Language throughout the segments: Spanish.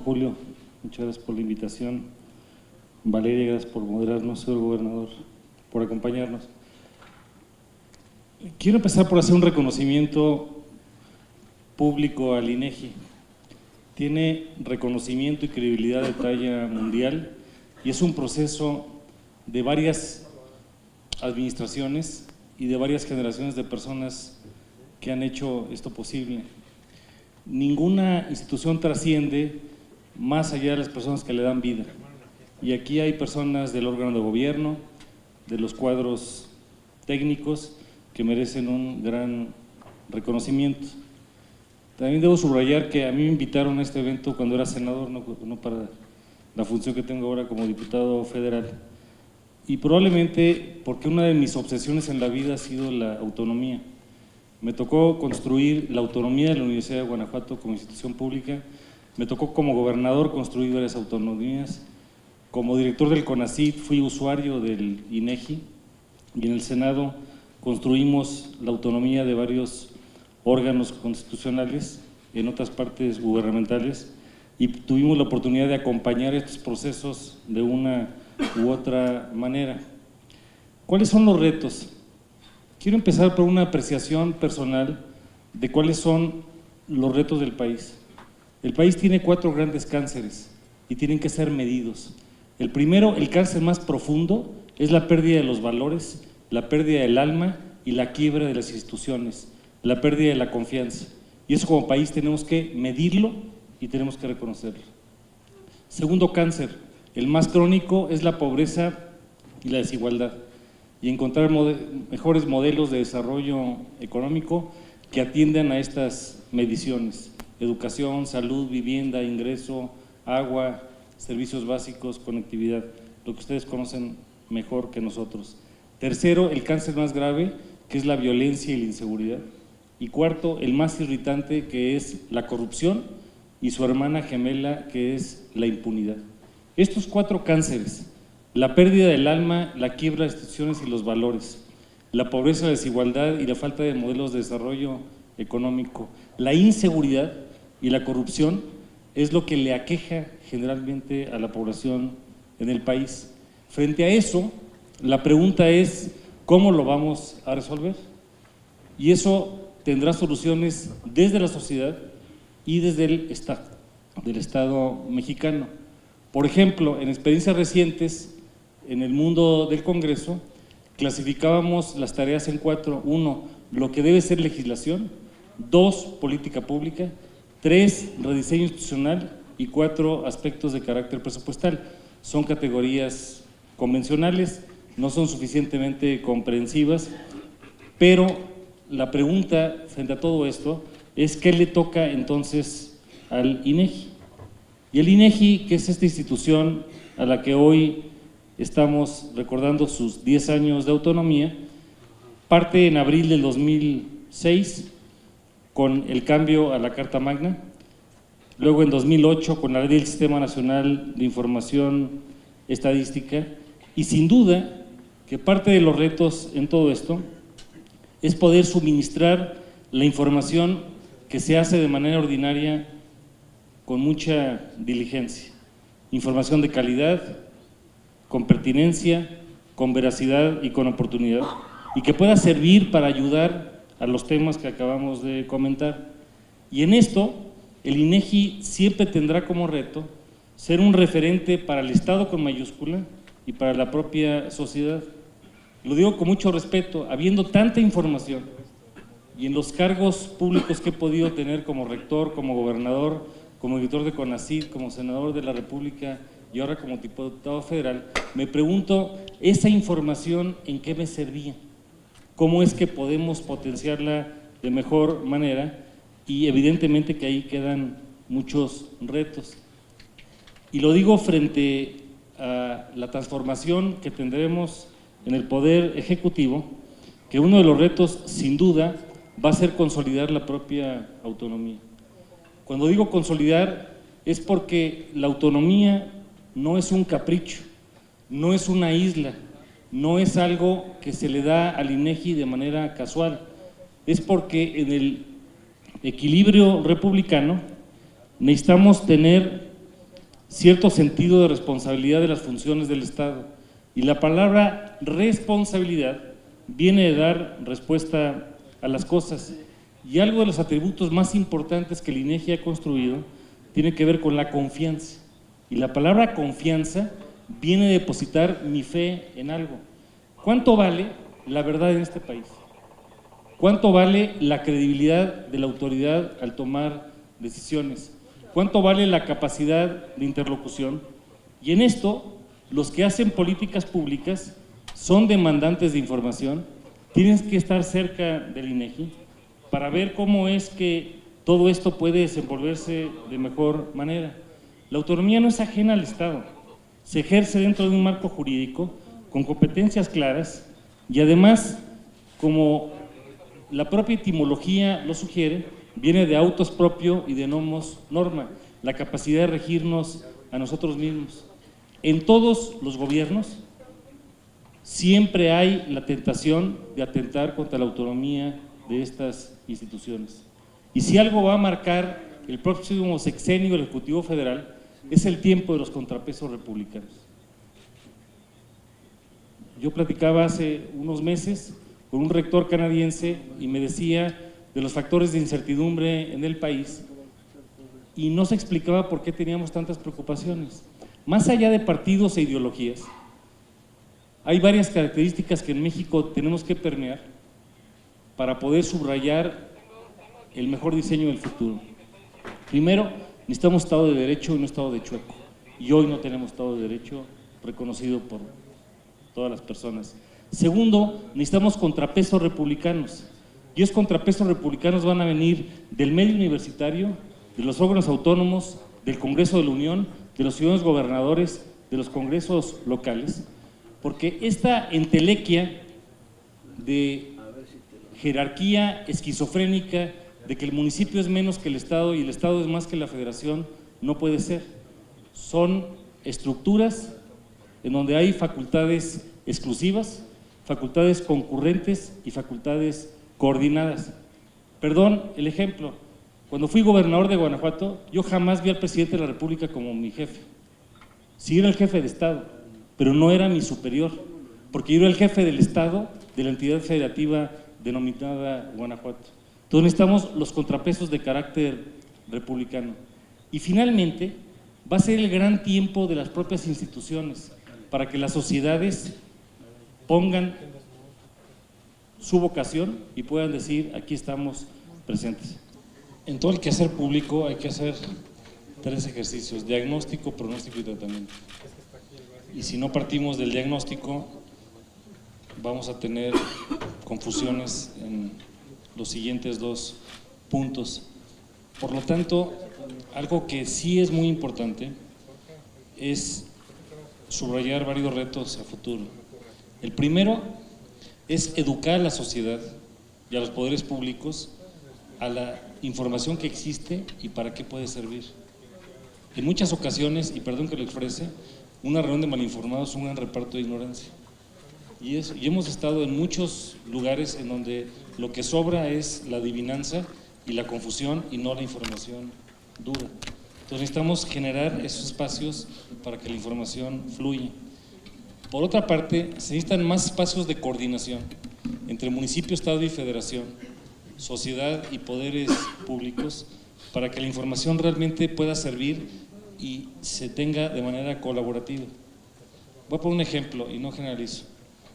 don Julio, muchas gracias por la invitación. Valeria, gracias por moderarnos, señor gobernador, por acompañarnos. Quiero empezar por hacer un reconocimiento público al INEGI. Tiene reconocimiento y credibilidad de talla mundial y es un proceso de varias administraciones y de varias generaciones de personas que han hecho esto posible. Ninguna institución trasciende más allá de las personas que le dan vida. Y aquí hay personas del órgano de gobierno, de los cuadros técnicos, que merecen un gran reconocimiento. También debo subrayar que a mí me invitaron a este evento cuando era senador, no para la función que tengo ahora como diputado federal. Y probablemente porque una de mis obsesiones en la vida ha sido la autonomía. Me tocó construir la autonomía de la Universidad de Guanajuato como institución pública, me tocó como gobernador construir varias autonomías, como director del CONACYT fui usuario del INEGI y en el Senado construimos la autonomía de varios órganos constitucionales en otras partes gubernamentales y tuvimos la oportunidad de acompañar estos procesos de una u otra manera. ¿Cuáles son los retos? Quiero empezar por una apreciación personal de cuáles son los retos del país. El país tiene 4 grandes cánceres y tienen que ser medidos. El primero, el cáncer más profundo, es la pérdida de los valores, la pérdida del alma y la quiebra de las instituciones, la pérdida de la confianza. Y eso como país tenemos que medirlo y tenemos que reconocerlo. Segundo cáncer, el más crónico, es la pobreza y la desigualdad, y encontrar mejores modelos de desarrollo económico que atiendan a estas mediciones: educación, salud, vivienda, ingreso, agua, servicios básicos, conectividad, lo que ustedes conocen mejor que nosotros. Tercero, el cáncer más grave, que es la violencia y la inseguridad. Y cuarto, el más irritante, que es la corrupción, y su hermana gemela, que es la impunidad. Estos 4 cánceres, la pérdida del alma, la quiebra de las instituciones y los valores, la pobreza, la desigualdad y la falta de modelos de desarrollo económico, la inseguridad y la corrupción, es lo que le aqueja generalmente a la población en el país. Frente a eso, la pregunta es, ¿cómo lo vamos a resolver? Y eso tendrá soluciones desde la sociedad y desde el Estado mexicano. Por ejemplo, en experiencias recientes, en el mundo del Congreso, clasificábamos las tareas en 4. 1, lo que debe ser legislación; 2, política pública; 3, rediseño institucional; y 4, aspectos de carácter presupuestal. Son categorías convencionales, no son suficientemente comprensivas, pero la pregunta frente a todo esto es ¿qué le toca entonces al INEGI? Y el INEGI, que es esta institución a la que hoy estamos recordando sus 10 años de autonomía, parte en abril del 2006 con el cambio a la Carta Magna, luego en 2008 con la Ley del Sistema Nacional de Información Estadística, y sin duda que parte de los retos en todo esto es poder suministrar la información que se hace de manera ordinaria con mucha diligencia, información de calidad, con pertinencia, con veracidad y con oportunidad, y que pueda servir para ayudar a los temas que acabamos de comentar. Y en esto, el INEGI siempre tendrá como reto ser un referente para el Estado con mayúscula y para la propia sociedad. Lo digo con mucho respeto, habiendo tanta información y en los cargos públicos que he podido tener como rector, como gobernador, como director de CONACYT, como senador de la República y ahora como diputado federal, me pregunto, ¿esa información en qué me servía? ¿Cómo es que podemos potenciarla de mejor manera? Y evidentemente que ahí quedan muchos retos. Y lo digo frente a la transformación que tendremos en el Poder Ejecutivo, que uno de los retos, sin duda, va a ser consolidar la propia autonomía. Cuando digo consolidar, es porque la autonomía no es un capricho, no es una isla, no es algo que se le da al INEGI de manera casual, es porque en el equilibrio republicano necesitamos tener cierto sentido de responsabilidad de las funciones del Estado. Y la palabra responsabilidad viene de dar respuesta a las cosas. Y algo de los atributos más importantes que el INEGI ha construido tiene que ver con la confianza. Y la palabra confianza viene a depositar mi fe en algo. ¿Cuánto vale la verdad en este país? ¿Cuánto vale la credibilidad de la autoridad al tomar decisiones? ¿Cuánto vale la capacidad de interlocución? Y en esto, los que hacen políticas públicas son demandantes de información, tienen que estar cerca del INEGI para ver cómo es que todo esto puede desenvolverse de mejor manera. La autonomía no es ajena al Estado, se ejerce dentro de un marco jurídico con competencias claras y además, como la propia etimología lo sugiere, viene de autos propio y de nomos norma, la capacidad de regirnos a nosotros mismos. En todos los gobiernos siempre hay la tentación de atentar contra la autonomía de estas instituciones. Y si algo va a marcar el próximo sexenio del Ejecutivo Federal, es el tiempo de los contrapesos republicanos. Yo platicaba hace unos meses con un rector canadiense y me decía de los factores de incertidumbre en el país y no se explicaba por qué teníamos tantas preocupaciones. Más allá de partidos e ideologías, hay varias características que en México tenemos que permear para poder subrayar el mejor diseño del futuro. Primero, necesitamos Estado de Derecho y no Estado de chueco. Y hoy no tenemos Estado de Derecho reconocido por todas las personas. Segundo, necesitamos contrapesos republicanos. Y esos contrapesos republicanos van a venir del medio universitario, de los órganos autónomos, del Congreso de la Unión, de los ciudadanos gobernadores, de los congresos locales, porque esta entelequia de jerarquía esquizofrénica de que el municipio es menos que el Estado y el Estado es más que la Federación, no puede ser. Son estructuras en donde hay facultades exclusivas, facultades concurrentes y facultades coordinadas. Perdón, el ejemplo, cuando fui gobernador de Guanajuato, yo jamás vi al presidente de la República como mi jefe. Sí era el jefe de Estado, pero no era mi superior, porque yo era el jefe del Estado de la entidad federativa denominada Guanajuato. Entonces necesitamos los contrapesos de carácter republicano. Y finalmente, va a ser el gran tiempo de las propias instituciones para que las sociedades pongan su vocación y puedan decir, aquí estamos presentes. En todo el quehacer público hay que hacer 3 ejercicios: diagnóstico, pronóstico y tratamiento. Y si no partimos del diagnóstico, vamos a tener confusiones en los siguientes 2 puntos. Por lo tanto, algo que sí es muy importante es subrayar varios retos a futuro. El primero es educar a la sociedad y a los poderes públicos a la información que existe y para qué puede servir. En muchas ocasiones, y perdón que lo exprese, una reunión de malinformados es un gran reparto de ignorancia. Y hemos estado en muchos lugares en donde lo que sobra es la adivinanza y la confusión y no la información dura. Entonces necesitamos generar esos espacios para que la información fluya. Por otra parte, se necesitan más espacios de coordinación entre municipio, estado y federación, sociedad y poderes públicos, para que la información realmente pueda servir y se tenga de manera colaborativa. Voy a poner un ejemplo y no generalizo.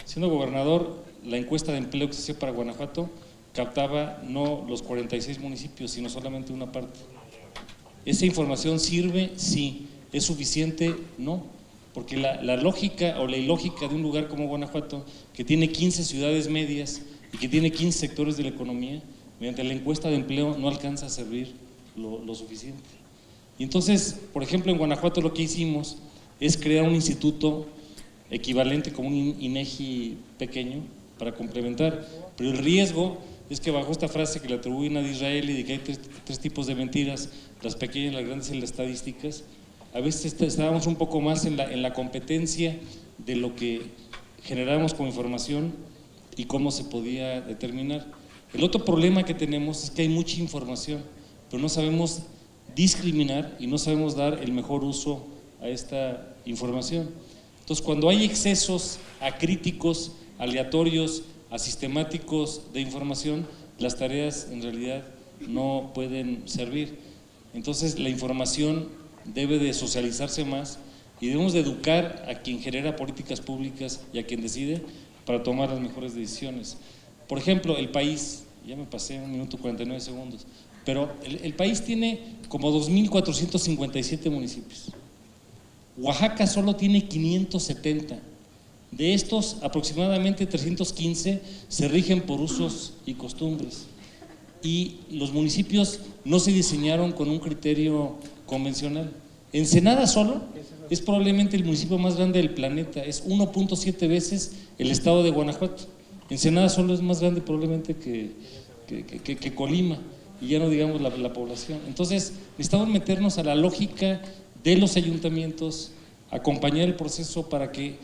Siendo gobernador, la encuesta de empleo que se hacía para Guanajuato captaba no los 46 municipios, sino solamente una parte. ¿Esa información sirve? Sí. ¿Es suficiente? No. Porque la lógica o la ilógica de un lugar como Guanajuato, que tiene 15 ciudades medias y que tiene 15 sectores de la economía, mediante la encuesta de empleo no alcanza a servir lo suficiente. Y entonces, por ejemplo, en Guanajuato lo que hicimos es crear un instituto equivalente como un INEGI pequeño para complementar, pero el riesgo es que bajo esta frase que le atribuyen a Israel y de que hay tres tipos de mentiras, las pequeñas, las grandes y las estadísticas, a veces estábamos un poco más en la competencia de lo que generábamos como información y cómo se podía determinar. El otro problema que tenemos es que hay mucha información, pero no sabemos discriminar y no sabemos dar el mejor uso a esta información. Entonces, cuando hay excesos acríticos, aleatorios, asistemáticos de información, las tareas en realidad no pueden servir. Entonces, la información debe de socializarse más y debemos de educar a quien genera políticas públicas y a quien decide para tomar las mejores decisiones. Por ejemplo, el país, ya me pasé 1 minuto 49 segundos, pero el país tiene como 2.457 municipios. Oaxaca solo tiene 570. De estos, aproximadamente 315 se rigen por usos y costumbres. Y los municipios no se diseñaron con un criterio convencional. Ensenada solo es probablemente el municipio más grande del planeta, es 1.7 veces el estado de Guanajuato. Ensenada solo es más grande probablemente que Colima, y ya no digamos la población. Entonces, necesitamos meternos a la lógica de los ayuntamientos, acompañar el proceso para que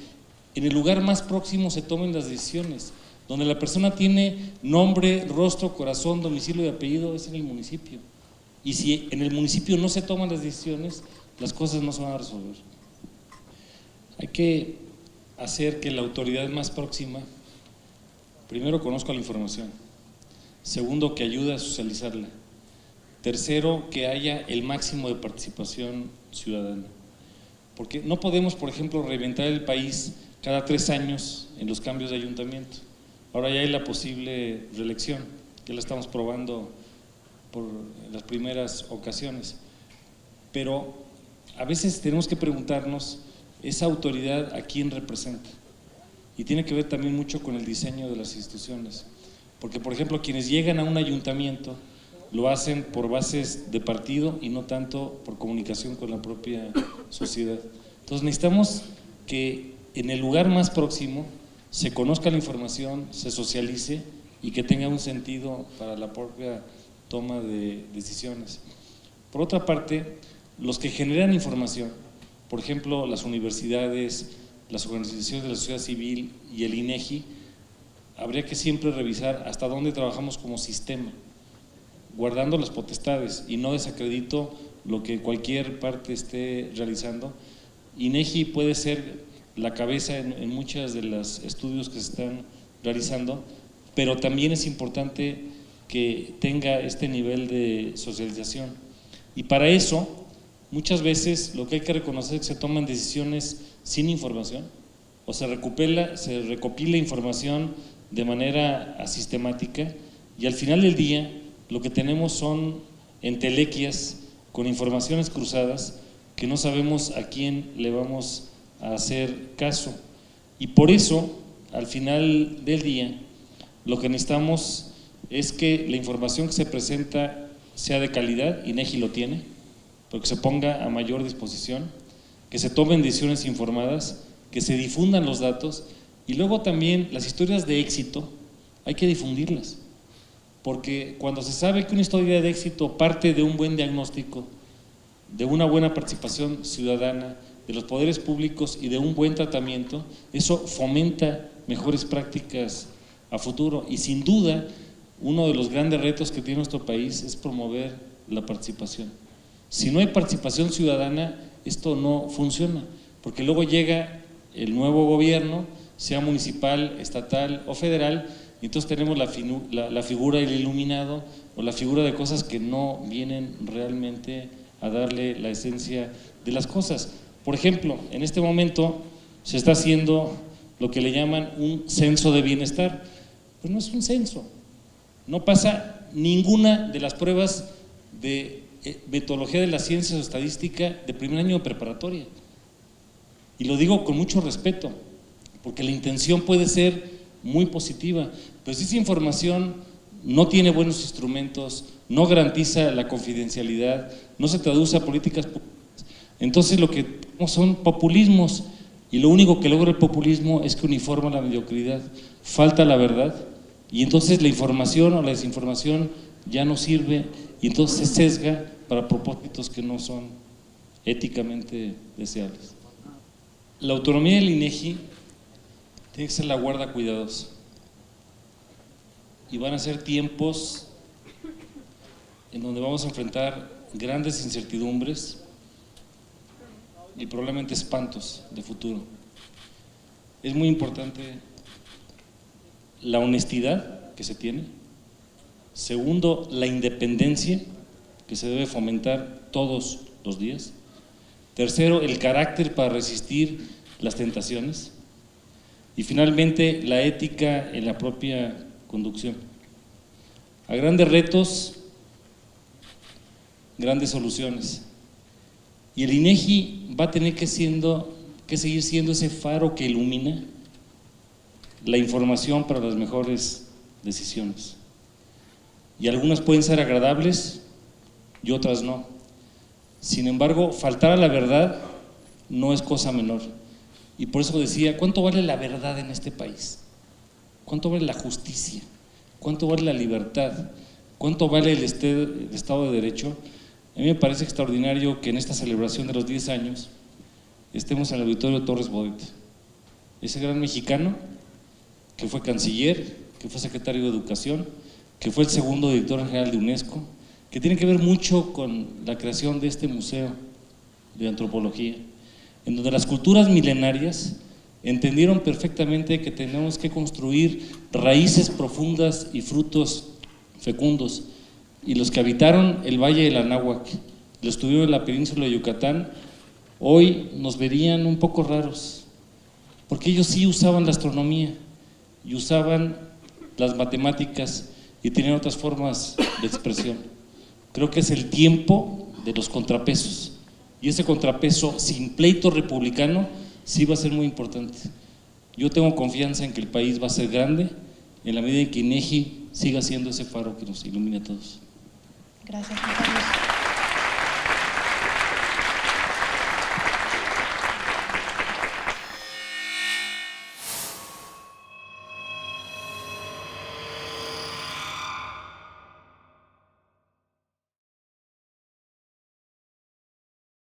en el lugar más próximo se tomen las decisiones. Donde la persona tiene nombre, rostro, corazón, domicilio y apellido, es en el municipio. Y si en el municipio no se toman las decisiones, las cosas no se van a resolver. Hay que hacer que la autoridad más próxima, primero, conozca la información. Segundo, que ayude a socializarla. Tercero, que haya el máximo de participación ciudadana. Porque no podemos, por ejemplo, reventar el país cada 3 años en los cambios de ayuntamiento. Ahora ya hay la posible reelección, ya la estamos probando por las primeras ocasiones. Pero a veces tenemos que preguntarnos, esa autoridad a quién representa. Y tiene que ver también mucho con el diseño de las instituciones. Porque, por ejemplo, quienes llegan a un ayuntamiento lo hacen por bases de partido y no tanto por comunicación con la propia sociedad. Entonces necesitamos que en el lugar más próximo se conozca la información, se socialice y que tenga un sentido para la propia toma de decisiones. Por otra parte, los que generan información, por ejemplo, las universidades, las organizaciones de la sociedad civil y el INEGI, habría que siempre revisar hasta dónde trabajamos como sistema, guardando las potestades, y no desacredito lo que cualquier parte esté realizando. INEGI puede ser la cabeza en muchos de los estudios que se están realizando, pero también es importante que tenga este nivel de socialización. Y para eso, muchas veces lo que hay que reconocer es que se toman decisiones sin información, o se recopila información de manera asistemática, y al final del día lo que tenemos son entelequias con informaciones cruzadas que no sabemos a quién le vamos a hacer caso. Y por eso, al final del día, lo que necesitamos es que la información que se presenta sea de calidad, INEGI lo tiene, pero que se ponga a mayor disposición, que se tomen decisiones informadas, que se difundan los datos, y luego también las historias de éxito hay que difundirlas, porque cuando se sabe que una historia de éxito parte de un buen diagnóstico, de una buena participación ciudadana, de los poderes públicos y de un buen tratamiento, eso fomenta mejores prácticas a futuro. Y sin duda, uno de los grandes retos que tiene nuestro país es promover la participación. Si no hay participación ciudadana, esto no funciona, porque luego llega el nuevo gobierno, sea municipal, estatal o federal, y entonces tenemos la figura del iluminado o la figura de cosas que no vienen realmente a darle la esencia de las cosas. Por ejemplo, en este momento se está haciendo lo que le llaman un censo de bienestar. Pues no es un censo, no pasa ninguna de las pruebas de metodología de las ciencias o estadística de primer año de preparatoria. Y lo digo con mucho respeto, porque la intención puede ser muy positiva, pero si esa información no tiene buenos instrumentos, no garantiza la confidencialidad, no se traduce a políticas públicas, entonces lo que tenemos son populismos, y lo único que logra el populismo es que uniforma la mediocridad, falta la verdad, y entonces la información o la desinformación ya no sirve, y entonces se sesga para propósitos que no son éticamente deseables. La autonomía del INEGI tiene que ser la guarda cuidadosa, y van a ser tiempos en donde vamos a enfrentar grandes incertidumbres, y probablemente espantos de futuro. Es muy importante la honestidad que se tiene. Segundo, la independencia que se debe fomentar todos los días. Tercero, el carácter para resistir las tentaciones. Y finalmente, la ética en la propia conducción. A grandes retos, grandes soluciones. Y el INEGI va a tener que seguir siendo ese faro que ilumina la información para las mejores decisiones. Y algunas pueden ser agradables y otras no. Sin embargo, faltar a la verdad no es cosa menor. Y por eso decía, ¿cuánto vale la verdad en este país? ¿Cuánto vale la justicia? ¿Cuánto vale la libertad? ¿Cuánto vale el Estado de Derecho? A mí me parece extraordinario que en esta celebración de los 10 años estemos en el auditorio Torres Bodet. Ese gran mexicano que fue canciller, que fue secretario de Educación, que fue el segundo director general de UNESCO, que tiene que ver mucho con la creación de este museo de antropología, en donde las culturas milenarias entendieron perfectamente que tenemos que construir raíces profundas y frutos fecundos, y los que habitaron el Valle del Anáhuac, los que estuvieron en la península de Yucatán, hoy nos verían un poco raros, porque ellos sí usaban la astronomía y usaban las matemáticas y tenían otras formas de expresión. Creo que es el tiempo de los contrapesos, y ese contrapeso sin pleito republicano sí va a ser muy importante. Yo tengo confianza en que el país va a ser grande en la medida en que INEGI siga siendo ese faro que nos ilumine a todos. Gracias, Juan Carlos.